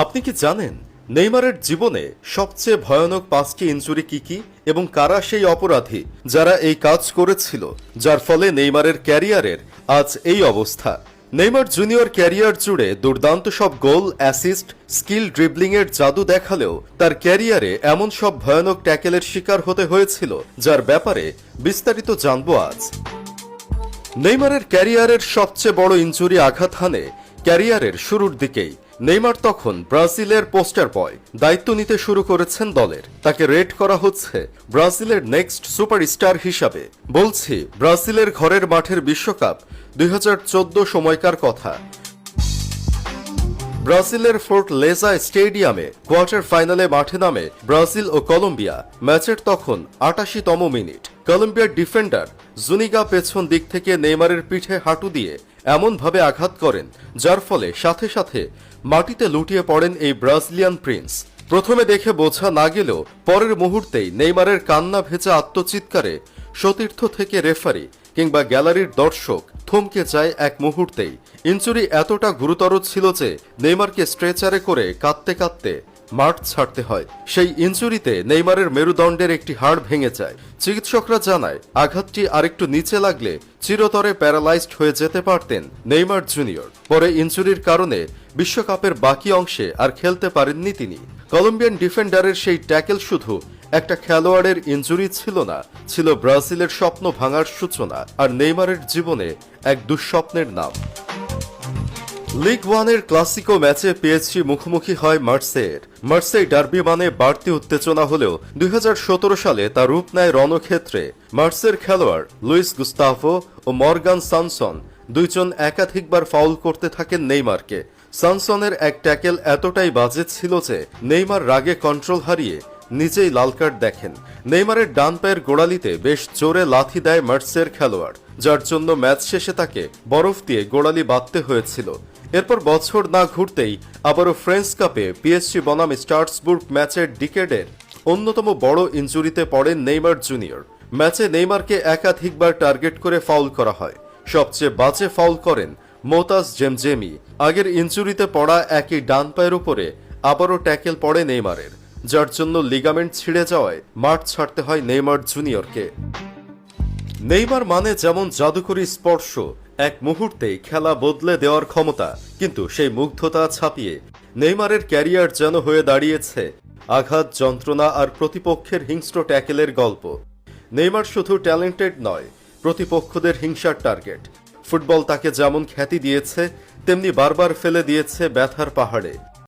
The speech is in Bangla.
আপনি কি জানেন নেইমারের জীবনে সবচেয়ে ভয়ানক 5টি ইনজুরি কি এবং কারা সেই অপরাধী যারা এই কাজ করেছিল, যার ফলে নেইমারের ক্যারিয়ারের আজ এই অবস্থা। নেইমার জুনিয়র ক্যারিয়ার জুড়ে দুর্দান্ত সব গোল, অ্যাসিস্ট, স্কিল ড্রিবলিং এর জাদু দেখালেও তার ক্যারিয়ারে এমন সব ভয়ানক ট্যাকেলের শিকার হতে হয়েছিল যার ব্যাপারে বিস্তারিত জানবো আজ। নেইমারের ক্যারিয়ারের সবচেয়ে বড় ইনজুরি আঘাত হানে ক্যারিয়ারের শুরুর দিকেই। নেইমার তখন ব্রাজিলের পোস্টার বয়, দায়িত্ব নিতে শুরু করেছেন দলের। তাকে রেট করা হচ্ছে ব্রাজিলের নেক্সট সুপারস্টার হিসাবে। বলছি ব্রাজিলের ঘরের মাঠের বিশ্বকাপ 2014 সময়কার কথা। ব্রাজিলের ফোর্ট লেজা স্টেডিয়ামে কোয়ার্টার ফাইনালে মাঠে নামে ব্রাজিল ও কলম্বিয়া। ম্যাচের তখন 88তম মিনিট। কলম্বিয়ার ডিফেন্ডার জুনিগা পেছন দিক থেকে নেইমারের পিঠে হাঁটু দিয়ে এমনভাবে আঘাত করেন যার ফলে সাথে সাথে মাটিতে লুটিয়ে পড়েন এই ব্রাজিলিয়ান প্রিন্স। প্রথমে দেখে বোঝা না গেলেও পরের মুহূর্তেই নেইমারের কান্না ভেজা আত্মচিৎকারে সতীর্থ থেকে রেফারি কিংবা গ্যালারির দর্শক থমকে যায় এক মুহূর্তেই। ইনজুরি এতটা গুরুতর ছিল যে নেইমারকে স্ট্রেচারে করে কাঁদতে কাঁদতে মাঠ ছাড়তে হয়। সেই ইনজুরিতে নেইমারের মেরুদণ্ডের একটি হাড় ভেঙে যায়। চিকিৎসকরা জানায় আঘাতটি আরেকটু নিচে লাগলে চিরতরে প্যারালাইজড হয়ে যেতে পারতেন নেইমার জুনিয়র। পরে ইনজুরির কারণে বিশ্বকাপের বাকি অংশে আর খেলতে পারেননি তিনি। কলম্বিয়ান ডিফেন্ডারের সেই ট্যাকেল শুধু একটা খেলোয়াড়ের ইনজুরি ছিল না, ছিল ব্রাজিলের স্বপ্ন ভাঙার সূচনা আর নেইমারের জীবনে এক দুঃস্বপ্নের নাম। লিগ ওয়ানের ক্লাসিকো ম্যাচে পিএসজি মুখোমুখি হয় মার্সেইয়ের। মার্সেই ডার্বি মানে বাড়তি উত্তেজনা হলেও 2017 সালে তা রূপ নেয় রণক্ষেত্রে। মার্সের খেলোয়াড় লুইস গুস্তাভো ও মর্গান সানসন দুইজন একাধিকবার ফাউল করতে থাকেন নেইমারকে। সানসনের এক ট্যাকেল এতটাই বাজে ছিল যে নেইমার রাগে কন্ট্রোল হারিয়ে নিজেই লাল কার্ড দেখেন। নেইমারের ডান পায়ের গোড়ালিতে বেশ জোরে লাথি দেয় মার্সের খেলোয়াড়, যার জন্য ম্যাচ শেষে তাকে বরফ দিয়ে গোড়ালি বাঁধতে হয়েছিল। এরপর বছর না ঘুরতেই আবারও ফ্রেঞ্চ কাপে পিএসজি বনাম স্ট্রাসবুর্গ ম্যাচের ডিকেডের অন্যতম বড় ইনজুরিতে পড়েন নেইমার জুনিয়র। ম্যাচে নেইমারকে একাধিকবার টার্গেট করে ফাউল করা হয়। সবচেয়ে বাজে ফাউল করেন মোতাজ জেমজেমি। আগের ইনজুরিতে পড়া একই ডান পায়ের উপরে আবারও ট্যাকেল পড়ে নেইমারের, যার জন্য লিগামেন্ট ছিঁড়ে যাওয়ায় মাঠ ছাড়তে হয় নেইমার জুনিয়রকে। নেইমার মানে যেমন জাদুকরী স্পর্শ, এক মুহূর্তেই খেলা বদলে দেওয়ার ক্ষমতা, কিন্তু সেই মুগ্ধতা ছাপিয়ে নেইমারের ক্যারিয়ার যেন হয়ে দাঁড়িয়েছে আঘাত, যন্ত্রণা আর প্রতিপক্ষের হিংস্র ট্যাকেলের গল্প। নেইমার শুধু ট্যালেন্টেড নয়, প্রতিপক্ষদের হিংসার টার্গেট। ফুটবল তাকে যেমন খ্যাতি দিয়েছে তেমনি বারবার ফেলে দিয়েছে ব্যথার পাহাড়ে।